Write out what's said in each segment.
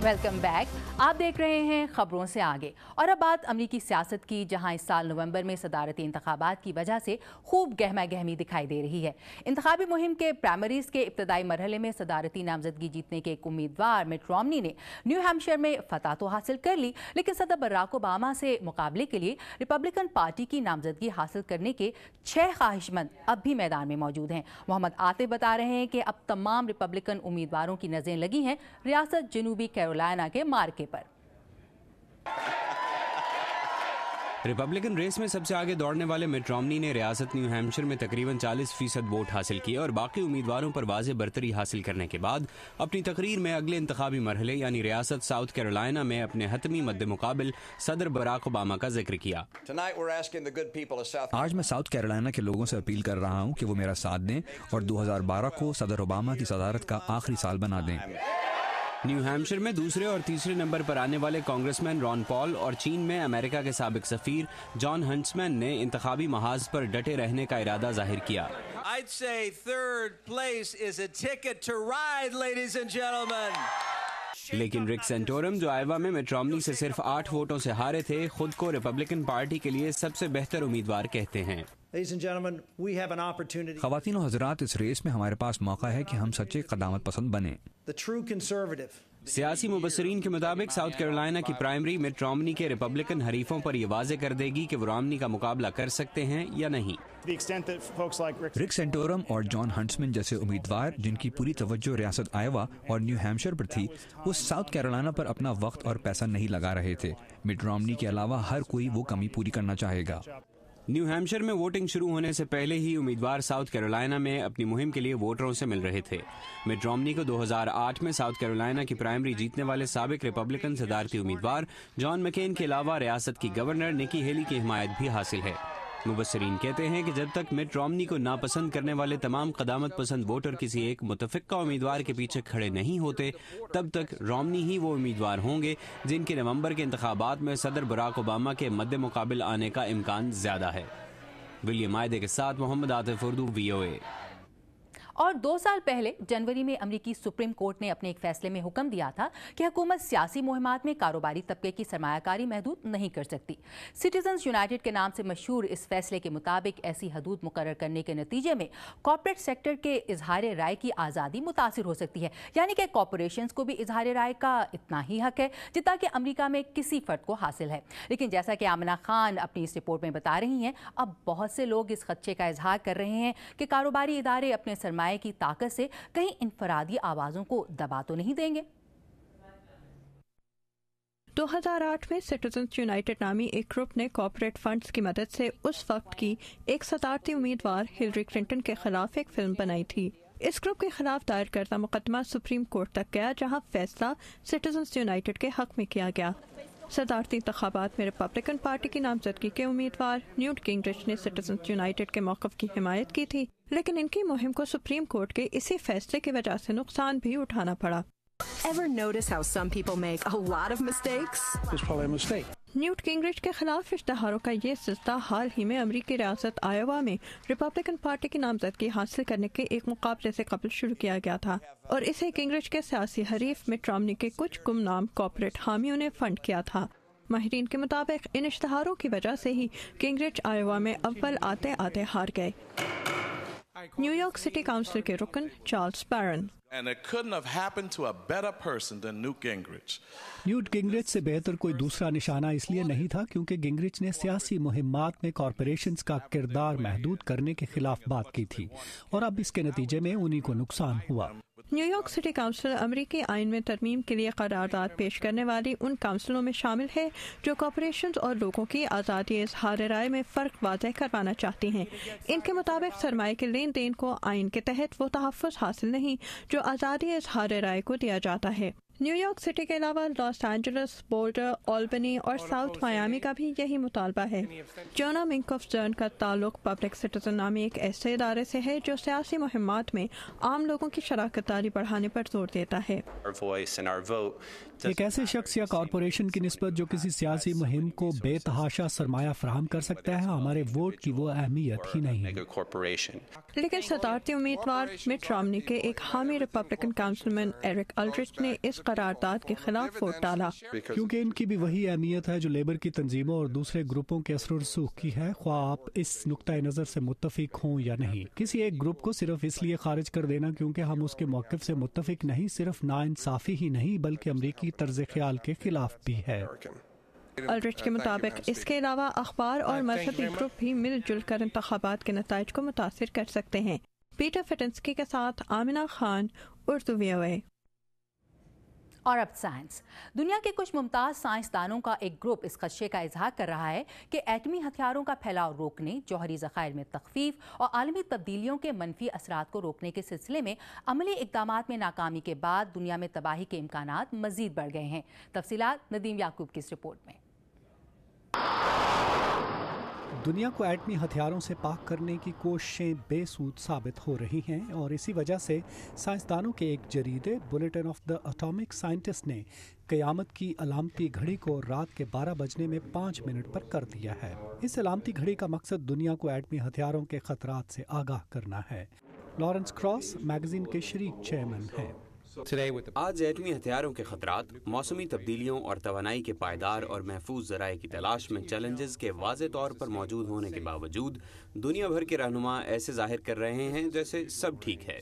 Welcome back. आप देख रहे हैं खबरों से आगे। और अब बात अमरीकी सियासत की, जहां इस साल नवंबर में सदारती इंतखाबात की वजह से खूब गहमा गहमी दिखाई दे रही है। इंतखाबी मुहिम के प्राइमरीज के इब्तदाई मरहले में सदारती नामजदगी जीतने के एक उम्मीदवार मिट रोमनी ने न्यू हैम्पशायर में फतह तो हासिल कर ली, लेकिन सदर बराक ओबामा से मुकाबले के लिए रिपब्लिकन पार्टी की नामजदगी हासिल करने के 6 ख्वाहिशमंद अब भी मैदान में मौजूद हैं। मोहम्मद आतिफ बता रहे हैं कि अब तमाम रिपब्लिकन उम्मीदवारों की नजरें लगी हैं रियासत जनूबी कैरोलिना के मार्के पर। रिपब्लिकन रेस में सबसे आगे दौड़ने वाले मिट रोमनी ने रियासत न्यू हैम्पशायर में तकरीबन 40% वोट हासिल किए और बाकी उम्मीदवारों पर वाज़ेह बरतरी हासिल करने के बाद अपनी तकरीर में अगले इंतखाबी मरहले यानी रियासत साउथ कैरोलिना में अपने हतमी मद्दे मुकाबिल सदर बराक ओबामा का जिक्र किया। आज मैं साउथ कैरोलिना के लोगों से अपील कर रहा हूँ कि वो मेरा साथ दें और 2012 को सदर ओबामा की सदारत का आखिरी साल बना दें। न्यू हैम्पशायर में दूसरे और तीसरे नंबर पर आने वाले कांग्रेसमैन रॉन पॉल और चीन में अमेरिका के साबिक सफीर जॉन हंट्समैन ने इंतखाबी महाज पर डटे रहने का इरादा जाहिर किया। I'd say third place is a ticket to ride, ladies and gentlemen. लेकिन रिक सेंटोरम, जो आयोवा में मिट रोमनी से सिर्फ 8 वोटों से हारे थे, खुद को रिपब्लिकन पार्टी के लिए सबसे बेहतर उम्मीदवार कहते हैं। ख़वातीन और हज़रात, इस रेस में हमारे पास मौका है कि हम सच्चे क़दामत पसंद बने। सियासी मुबस्सिरीन के मुताबिक साउथ कैरोलिना की प्राइमरी मिट रोमनी के रिपब्लिकन हरीफों पर यह वाज़े कर देगी कि वो रोमनी का मुकाबला कर सकते हैं या नहीं। रिक सेंटोरम और जॉन हंट्समैन जैसे उम्मीदवार जिनकी पूरी तवज्जो रियासत आयोवा और न्यू हैम्पशायर पर थी, वो साउथ कैरोलिना पर अपना वक्त और पैसा नहीं लगा रहे थे। मिट रोमनी के अलावा हर कोई वो कमी पूरी करना चाहेगा। न्यू हैम्पशायर में वोटिंग शुरू होने से पहले ही उम्मीदवार साउथ कैरोलिना में अपनी मुहिम के लिए वोटरों से मिल रहे थे। मिट रोमनी को 2008 में साउथ कैरोलिना की प्राइमरी जीतने वाले साबिक रिपब्लिकन सदारती उम्मीदवार जॉन मैकेन के अलावा रियासत की गवर्नर निकी हेली की हिमायत भी हासिल है। मुबस्सिरीन कहते हैं कि जब तक मिट रोमनी को नापसंद करने वाले तमाम क़दामत पसंद वोटर किसी एक मुतफ़िक़ा उम्मीदवार के पीछे खड़े नहीं होते, तब तक रोमनी ही वो उम्मीदवार होंगे जिनके नवंबर के इंतखाबात में सदर बराक ओबामा के मद्दे मुकाबिल आने का इम्कान ज़्यादा है। विलियम आयदे के साथ मोहम्मद आतिफ, उर्दू, VOA। और 2 साल पहले जनवरी में अमरीकी सुप्रीम कोर्ट ने अपने एक फैसले में हुक्म दिया था कि हुकूमत सियासी मुहिमात में कारोबारी तबके की सरमायाकारी महदूद नहीं कर सकती। सिटीजन्स यूनाइटेड के नाम से मशहूर इस फैसले के मुताबिक ऐसी हदूद मुकर्रर करने के नतीजे में कॉर्पोरेट सेक्टर के इजहार राय की आज़ादी मुतासिर हो सकती है। यानी कि कॉर्पोरेशंस को भी इजहार राय का इतना ही हक है जितना कि अमरीका में किसी फर्द को हासिल है। लेकिन जैसा कि आमना खान अपनी इस रिपोर्ट में बता रही हैं, अब बहुत से लोग इस खदशे का इजहार कर रहे हैं कि कारोबारी इदारे अपने सरमाए की ताकत से कहीं इनफरादी आवाजों को दबा तो नहीं देंगे। 2008 में सिटीजन्स यूनाइटेड नामी एक ग्रुप ने कॉर्पोरेट फंड्स की मदद से उस वक्त की एक सदारती उम्मीदवार हिलरी क्लिंटन के खिलाफ एक फिल्म बनाई थी। इस ग्रुप के खिलाफ दायर करदा मुकदमा सुप्रीम कोर्ट तक गया, जहां फैसला सिटीजन्स यूनाइटेड के हक में किया गया। सदारती इंतखाबात में रिपब्लिकन पार्टी की नामजदगी के उम्मीदवार न्यूट गिंगरिच ने सिटीजन्स यूनाइटेड के मौक़िफ़ की हिमायत की थी, लेकिन इनकी मुहिम को सुप्रीम कोर्ट के इसी फैसले की वजह से नुकसान भी उठाना पड़ा। Ever notice how some people make a lot of mistakes? It's probably a mistake. Newt Gingrich के खिलाफ इश्तहारों का ये सिलसिला हाल ही में अमरीकी रियासत आयोवा में रिपब्लिकन पार्टी की नामजदगी हासिल करने के एक मुकाबले से कबल शुरू किया गया था और इसे गिंगरिच के सियासी हरीफ मिट रोमनी के कुछ गुमनाम कॉर्पोरेट हामियों ने फंड किया था। माहिरीन के मुताबिक इन इश्तहारों की वजह से ही गिंगरिच आयोवा में अव्वल आते आते हार गए। न्यूयॉर्क सिटी काउंसिल के रुकन Charles Barron. And it couldn't have happened to a better person than Newt Gingrich. Newt Gingrich से बेहतर कोई दूसरा निशाना इसलिए नहीं था क्योंकि गिंगरिच ने सियासी मुहिमात में कॉरपोरेशंस का किरदार महदूद करने के खिलाफ बात की थी और अब इसके नतीजे में उन्हीं को नुकसान हुआ। न्यूयॉर्क सिटी काउंसिल अमरीकी आइन में तरमीम के लिए करारदाद पेश करने वाली उन काउंसिलों में शामिल है जो कॉरपोरेशंस और लोगों की आज़ादी इज़हार राय में फ़र्क वाज़ेह करवाना चाहती हैं। इनके मुताबिक सरमाए के लेन देन को आइन के तहत वो तहफ़्फ़ुज़ हासिल नहीं जो आज़ादी इज़हार राय को दिया जाता है। न्यूयॉर्क सिटी के अलावा लॉस एंजलिस, बोल्डर, ऑल्बनी और साउथ मायामी का भी यही मुतालबा है। जोना मिंकोफ जर्न का ताल्लुक पब्लिक सिटीजन नामी एक ऐसे इदारे से है जो सियासी मुहिमात में आम लोगों की शराकतदारी बढ़ाने पर जोर देता है। एक ऐसे शख्स या कॉरपोरेशन की निस्बत जो किसी सियासी मुहिम को बेतहाशा सरमाया फराहम कर सकता है, हमारे वोट की वो अहमियत ही नहीं है। लेकिन सदारती उम्मीदवार मिट रोमनी के एक हामी रिपब्लिकन काउंसिलमैन एरिक अल्ड्रिच ने इस قرارداد کے خلاف ووٹ ڈالا۔ کیونکہ ان کی بھی وہی اہمیت ہے جو لیبر کی تنظیموں اور دوسرے گروپوں کے اثر و رسوخ کی ہے، خواہ آپ اس نقطۂ نظر سے متفق ہوں یا نہیں۔ کسی ایک گروپ کو صرف اس لیے خارج کر دینا کیونکہ ہم اس کے موقف سے متفق نہیں، صرف ناانصافی ہی نہیں بلکہ امریکی طرز خیال کے خلاف بھی ہے۔ الرچ کے مطابق اس کے علاوہ اخبار اور مذہبی گروپ بھی مل جل کر انتخابات کے نتائج کو متاثر کر سکتے ہیں۔ پیٹر فٹنسکی کے ساتھ آمنہ خان، اردو VOA۔ اور اب سائنس۔ دنیا کے کچھ ممتاز سائنسدانوں کا ایک گروپ اس خدشے کا اظہار کر رہا ہے کہ ایٹمی ہتھیاروں کا پھیلاؤ روکنے، جوہری ذخائر میں تخفیف اور عالمی تبدیلیوں کے منفی اثرات کو روکنے کے سلسلے میں عملی اقدامات میں ناکامی کے بعد دنیا میں تباہی کے امکانات مزید بڑھ گئے ہیں۔ تفصیلات ندیم یعقوب کی اس رپورٹ میں۔ دنیا کو ایٹمی ہتھیاروں سے پاک کرنے کی کوششیں بے سود ثابت ہو رہی ہیں اور اسی وجہ سے سائنسدانوں کے ایک جریدے bulletin of the atomic scientist نے قیامت کی علامتی گھڑی کو رات کے 12 بجنے میں 5 منٹ پر کر دیا ہے۔ اس علامتی گھڑی کا مقصد دنیا کو ایٹمی ہتھیاروں کے خطرات سے آگاہ کرنا ہے۔ لارنس کراس میگزین کے شریک چیئرمین ہیں۔ آج ایٹمی ہتھیاروں کے خطرات، موسمی تبدیلیوں اور توانائی کے پائیدار اور محفوظ ذرائع کی تلاش میں چیلنجز کے واضح طور پر موجود ہونے کے باوجود دنیا بھر کے رہنما ایسے ظاہر کر رہے ہیں جیسے سب ٹھیک ہے۔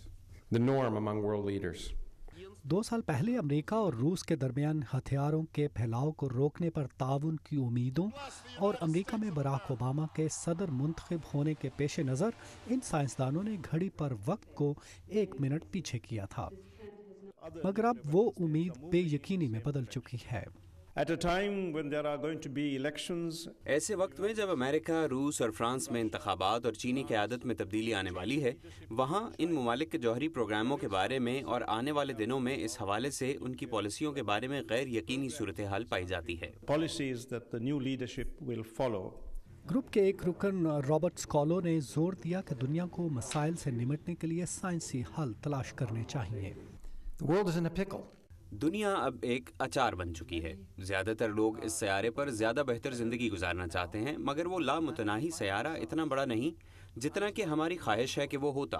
2 سال پہلے امریکہ اور روس کے درمیان ہتھیاروں کے پھیلاؤ کو روکنے پر تعاون کی امیدوں اور امریکہ میں باراک اوباما کے صدر منتخب ہونے کے پیش نظر ان سائنسدانوں نے گھڑی پر وقت کو 1 منٹ پیچھے کیا تھا، مگر اب وہ امید بے یقینی میں بدل چکی ہے۔ ایسے وقت میں جب امریکہ، روس اور فرانس میں انتخابات اور چینی قیادت میں تبدیلی آنے والی ہے، وہاں ان ممالک کے جوہری پروگراموں کے بارے میں اور آنے والے دنوں میں اس حوالے سے ان کی پالیسیوں کے بارے میں غیر یقینی صورتحال پائی جاتی ہے۔ گروپ کے ایک رکن رابرٹ اسکالو نے زور دیا کہ دنیا کو مسائل سے نمٹنے کے لیے سائنسی حل تلاش کرنے چاہیے۔ دنیا اب ایک اچار بن چکی ہے۔ زیادہ تر لوگ اس سیارے پر زیادہ بہتر زندگی گزارنا چاہتے ہیں، مگر وہ لامتناہی سیارہ اتنا بڑا نہیں جتنا کہ ہماری خواہش ہے کہ وہ ہوتا۔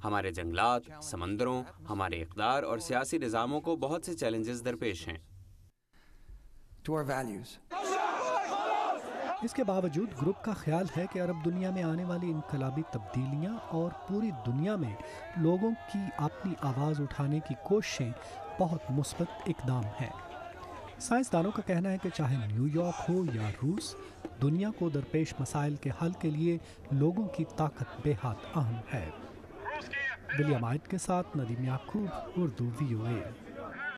ہمارے جنگلات، سمندروں، ہمارے اقدار اور سیاسی نظاموں کو بہت سے چیلنجز درپیش ہیں۔ اس کے باوجود گروپ کا خیال ہے کہ عرب دنیا میں آنے والی انقلابی تبدیلیاں اور پوری دنیا میں لوگوں کی اپنی آواز اٹھانے کی کوششیں بہت مثبت اقدام ہیں۔ سائنسدانوں کا کہنا ہے کہ چاہے نیو یارک ہو یا روس، دنیا کو درپیش مسائل کے حل کے لیے لوگوں کی طاقت بے حد اہم ہے۔ ولیم آئٹ کے ساتھ ندیم یعقوب، اردو VOA۔